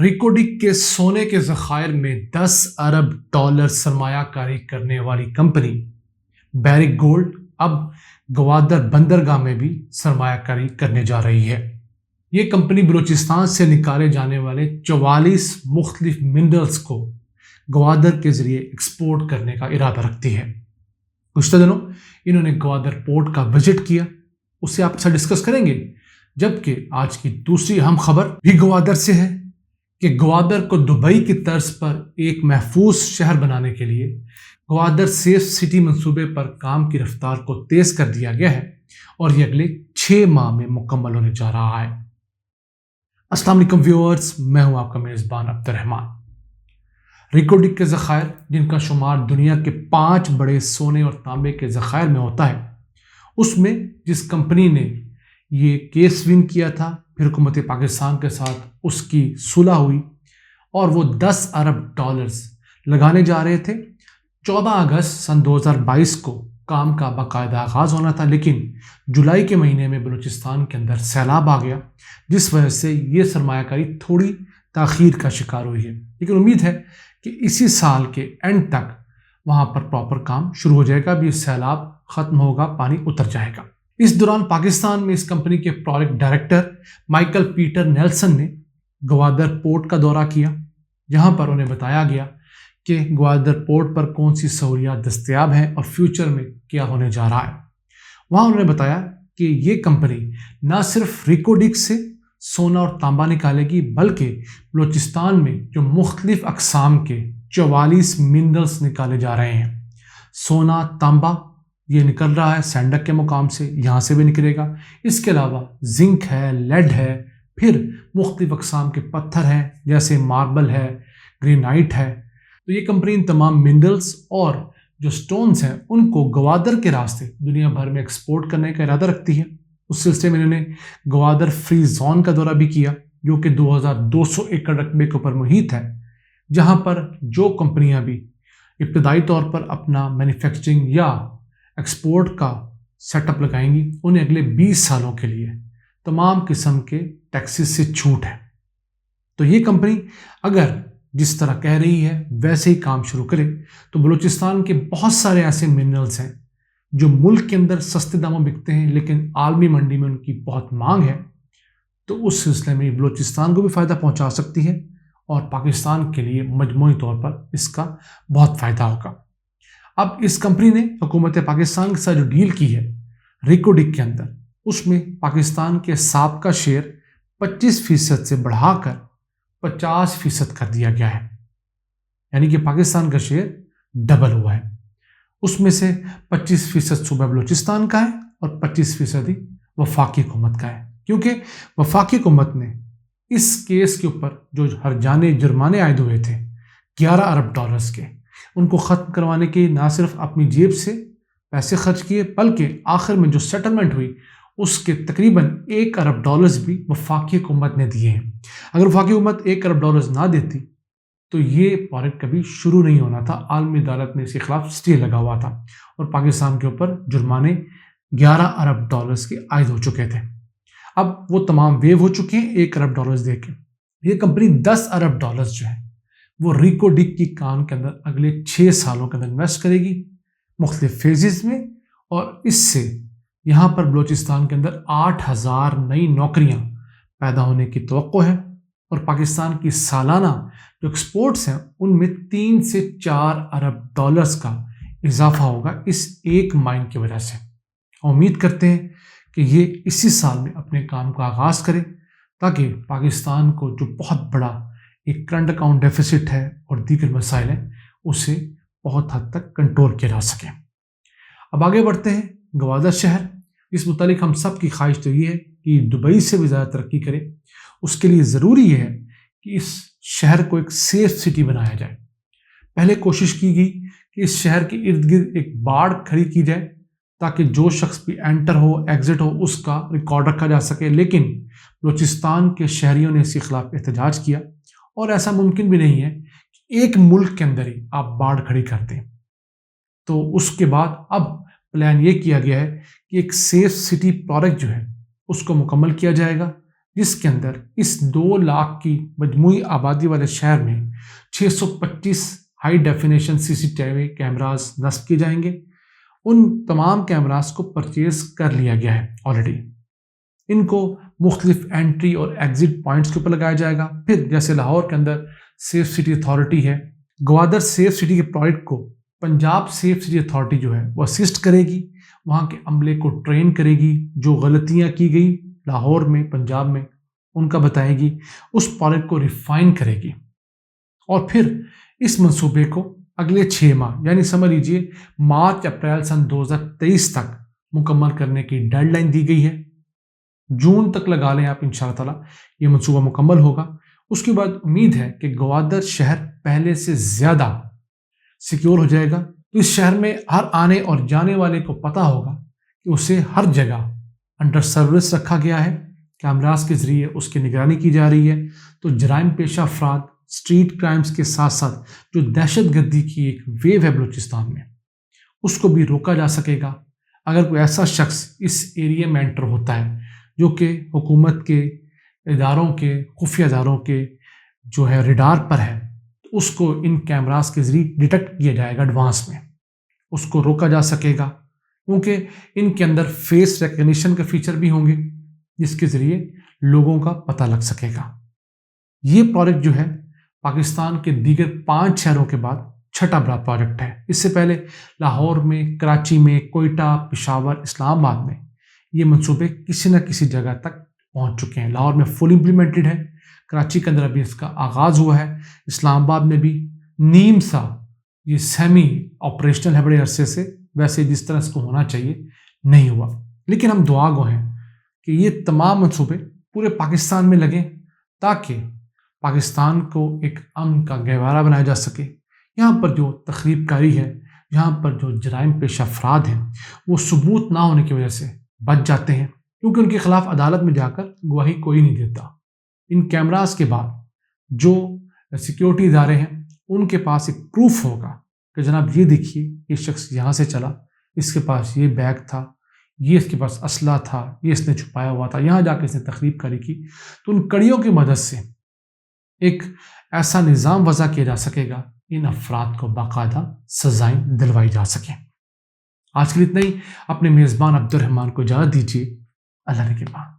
ریکوڈک کے سونے کے ذخائر میں 10 ارب ڈالر سرمایہ کاری کرنے والی کمپنی بیرک گولڈ اب گوادر بندرگاہ میں بھی سرمایہ کاری کرنے جا رہی ہے۔ یہ کمپنی بلوچستان سے نکالے جانے والے 44 مختلف منرلز کو گوادر کے ذریعے ایکسپورٹ کرنے کا ارادہ رکھتی ہے۔ گزشتہ دنوں انہوں نے گوادر پورٹ کا وزٹ کیا، اسے آپ سے ڈسکس کریں گے، جبکہ آج کی دوسری اہم خبر بھی گوادر سے ہے کہ گوادر کو دبئی کی طرز پر ایک محفوظ شہر بنانے کے لیے گوادر سیف سٹی منصوبے پر کام کی رفتار کو تیز کر دیا گیا ہے اور یہ اگلے 6 ماہ میں مکمل ہونے جا رہا ہے۔ السلام علیکم ویورز، میں ہوں آپ کا میزبان عبد الرحمان۔ ریکوڈک کے ذخائر، جن کا شمار دنیا کے 5 بڑے سونے اور تانبے کے ذخائر میں ہوتا ہے، اس میں جس کمپنی نے یہ کیس ون کیا تھا، پھر حکومت پاکستان کے ساتھ اس کی صلح ہوئی اور وہ 10 ارب ڈالرز لگانے جا رہے تھے۔ 14 اگست سن 2022 کو کام کا باقاعدہ آغاز ہونا تھا، لیکن جولائی کے مہینے میں بلوچستان کے اندر سیلاب آ گیا، جس وجہ سے یہ سرمایہ کاری تھوڑی تاخیر کا شکار ہوئی ہے، لیکن امید ہے کہ اسی سال کے اینڈ تک وہاں پر پراپر کام شروع ہو جائے گا، بھی سیلاب ختم ہوگا، پانی اتر جائے گا۔ اس دوران پاکستان میں اس کمپنی کے project director Michael Peter Nelson نے گوادر پورٹ کا دورہ کیا، جہاں پر انہیں بتایا گیا کہ گوادر پورٹ پر کون سی سہولیات دستیاب ہیں اور فیوچر میں کیا ہونے جا رہا ہے۔ وہاں انہوں نے بتایا کہ یہ کمپنی نہ صرف ریکوڈک سے سونا اور تانبا نکالے گی، بلکہ بلوچستان میں جو مختلف اقسام کے 44 منرلز نکالے جا رہے ہیں، سونا، تانبا یہ نکل رہا ہے سینڈک کے مقام سے، یہاں سے بھی نکلے گا۔ اس کے علاوہ زنک ہے، لیڈ ہے، پھر مختلف اقسام کے پتھر ہیں جیسے ماربل ہے، گرینائٹ ہے۔ تو یہ کمپنی ان تمام منرلز اور جو سٹونز ہیں ان کو گوادر کے راستے دنیا بھر میں ایکسپورٹ کرنے کا ارادہ رکھتی ہے۔ اس سلسلے میں انہوں نے گوادر فری زون کا دورہ بھی کیا، جو کہ 2200 ایکڑ رقبے کے اوپر محیط ہے، جہاں پر جو کمپنیاں بھی ابتدائی طور پر اپنا مینوفیکچرنگ یا ایکسپورٹ کا سیٹ اپ لگائیں گی، انہیں اگلے 20 سالوں کے لیے تمام قسم کے ٹیکسز سے چھوٹ ہے۔ تو یہ کمپنی اگر جس طرح کہہ رہی ہے ویسے ہی کام شروع کرے تو بلوچستان کے بہت سارے ایسے منرلز ہیں جو ملک کے اندر سستے داموں بکتے ہیں، لیکن عالمی منڈی میں ان کی بہت مانگ ہے، تو اس سلسلے میں سلسلے کو بھی فائدہ پہنچا سکتی ہے اور پاکستان کے لیے مجموعی طور پر اس کا بہت فائدہ ہوگا۔ اب اس کمپنی نے حکومت پاکستان کے ساتھ جو ڈیل کی ہے ریکوڈک کے اندر، اس میں پاکستان کے سابقہ شیئر 25% سے بڑھا کر 50% کر دیا گیا ہے، یعنی کہ پاکستان کا شیئر ڈبل ہوا ہے۔ اس میں سے 25% صوبہ بلوچستان کا ہے اور 25% ہی وفاقی حکومت کا ہے، کیونکہ وفاقی حکومت نے اس کیس کے اوپر جو ہرجانے جرمانے عائد ہوئے تھے 11 ارب ڈالرز کے، ان کو ختم کروانے کے نہ صرف اپنی جیب سے پیسے خرچ کیے، بلکہ آخر میں جو سیٹلمنٹ ہوئی اس کے تقریباً 1 ارب ڈالرز بھی وفاقی حکومت نے دیے ہیں۔ اگر وفاقی حکومت 1 ارب ڈالرز نہ دیتی تو یہ پروجیکٹ کبھی شروع نہیں ہونا تھا۔ عالمی عدالت میں اس کے خلاف اسٹے لگا ہوا تھا اور پاکستان کے اوپر جرمانے 11 ارب ڈالرز کے عائد ہو چکے تھے۔ اب وہ تمام ویو ہو چکے ہیں 1 ارب ڈالرز دے کے۔ یہ کمپنی 10 ارب ڈالرز جو ہے وہ ریکوڈک کی کام کے اندر اگلے 6 سالوں کے اندر انویسٹ کرے گی مختلف فیزز میں، اور اس سے یہاں پر بلوچستان کے اندر 8000 نئی نوکریاں پیدا ہونے کی توقع ہے، اور پاکستان کی سالانہ جو ایکسپورٹس ہیں ان میں 3 سے 4 ارب ڈالرز کا اضافہ ہوگا اس ایک مائن کی وجہ سے۔ امید کرتے ہیں کہ یہ اسی سال میں اپنے کام کا آغاز کرے تاکہ پاکستان کو جو بہت بڑا ایک کرنٹ اکاؤنٹ ڈیفیسٹ ہے اور دیگر مسائل ہیں اسے بہت حد تک کنٹرول کیا جا سکے۔ اب آگے بڑھتے ہیں گوادر شہر۔ اس متعلق ہم سب کی خواہش تو یہ ہے کہ دبئی سے بھی زیادہ ترقی کرے۔ اس کے لیے ضروری یہ ہے کہ اس شہر کو ایک سیف سٹی بنایا جائے۔ پہلے کوشش کی گئی کہ اس شہر کے ارد گرد ایک باڑ کھڑی کی جائے تاکہ جو شخص بھی انٹر ہو ایگزٹ ہو اس کا ریکارڈ رکھا جا سکے، لیکن بلوچستان کے شہریوں نے اس کے خلاف احتجاج کیا، اور ایسا ممکن بھی نہیں ہے کہ ایک ملک کے اندر ہی آپ باڑ کھڑی کر دیں۔ تو اس کے بعد اب پلان یہ کیا گیا ہے کہ ایک سیف سٹی پروجیکٹ جو ہے اس کو مکمل کیا جائے گا، جس کے اندر اس 2 لاکھ کی مجموعی آبادی والے شہر میں 625 ہائی ڈیفینیشن سی سی ٹی وی کیمراز نصب کیے جائیں گے۔ ان تمام کیمراز کو پرچیز کر لیا گیا ہے آلریڈی۔ ان کو مختلف انٹری اور ایگزٹ پوائنٹس کے اوپر لگایا جائے گا۔ پھر جیسے لاہور کے اندر سیف سٹی اتھارٹی ہے، گوادر سیف سٹی کے پروجیکٹ کو پنجاب سیف سٹی اتھارٹی جو ہے وہ اسسٹ کرے گی، وہاں کے عملے کو ٹرین کرے گی، جو غلطیاں کی گئی لاہور میں پنجاب میں ان کا بتائے گی، اس پروجیکٹ کو ریفائن کرے گی، اور پھر اس منصوبے کو اگلے 6 ماہ یعنی سمجھ لیجیے مارچ اپریل سن 2023 تک مکمل کرنے کی ڈیڈ لائن دی گئی ہے۔ جون تک لگا لیں آپ، انشاءاللہ تعالیٰ یہ منصوبہ مکمل ہوگا۔ اس کے بعد امید ہے کہ گوادر شہر پہلے سے زیادہ سیکیور ہو جائے گا، تو اس شہر میں ہر آنے اور جانے والے کو پتہ ہوگا کہ اسے ہر جگہ انڈر سروس رکھا گیا ہے، کیمراز کے ذریعے اس کی نگرانی کی جا رہی ہے، تو جرائم پیشہ افراد، اسٹریٹ کرائمز کے ساتھ ساتھ جو دہشت گردی کی ایک ویو ہے بلوچستان میں، اس کو بھی روکا جا سکے گا۔ اگر کوئی ایسا شخص اس ایریا میں انٹر ہوتا ہے جو کہ حکومت کے اداروں کے خفیہ اداروں کے جو ہے ریڈار پر ہے، تو اس کو ان کیمراز کے ذریعے ڈیٹیکٹ کیا جائے گا ایڈوانس میں، اس کو روکا جا سکے گا، کیونکہ ان کے اندر فیس ریکگنیشن کے فیچر بھی ہوں گے جس کے ذریعے لوگوں کا پتہ لگ سکے گا۔ یہ پروجیکٹ جو ہے پاکستان کے دیگر 5 شہروں کے بعد چھٹا بڑا پروجیکٹ ہے۔ اس سے پہلے لاہور میں، کراچی میں، کوئٹہ، پشاور، اسلام آباد میں یہ منصوبے کسی نہ کسی جگہ تک پہنچ چکے ہیں۔ لاہور میں فل امپلیمنٹڈ ہے، کراچی کے اندر ابھی اس کا آغاز ہوا ہے، اسلام آباد میں بھی نیم سا یہ سیمی آپریشنل ہے بڑے عرصے سے، ویسے جس طرح اس کو ہونا چاہیے نہیں ہوا، لیکن ہم دعا گو ہیں کہ یہ تمام منصوبے پورے پاکستان میں لگیں تاکہ پاکستان کو ایک امن کا گہوارہ بنایا جا سکے۔ یہاں پر جو تخریب کاری ہے، یہاں پر جو جرائم پیشہ افراد ہیں، وہ ثبوت نہ ہونے کی وجہ سے بچ جاتے ہیں، کیونکہ ان کے خلاف عدالت میں جا کر گواہی کوئی نہیں دیتا۔ ان کیمراز کے بعد جو سیکیورٹی ادارے ہیں ان کے پاس ایک پروف ہوگا کہ جناب یہ دیکھیے یہ شخص یہاں سے چلا، اس کے پاس یہ بیگ تھا، یہ اس کے پاس اسلحہ تھا، یہ اس نے چھپایا ہوا تھا، یہاں جا کے اس نے تخریب کاری کی، تو ان کڑیوں کی مدد سے ایک ایسا نظام وضع کیا جا سکے گا، ان افراد کو باقاعدہ سزائیں دلوائی جا سکیں۔ آج کے لیے اتنا ہی۔ اپنے میزبان عبد الرحمان کو اجازت دیجیے۔ اللہ نے کے بعد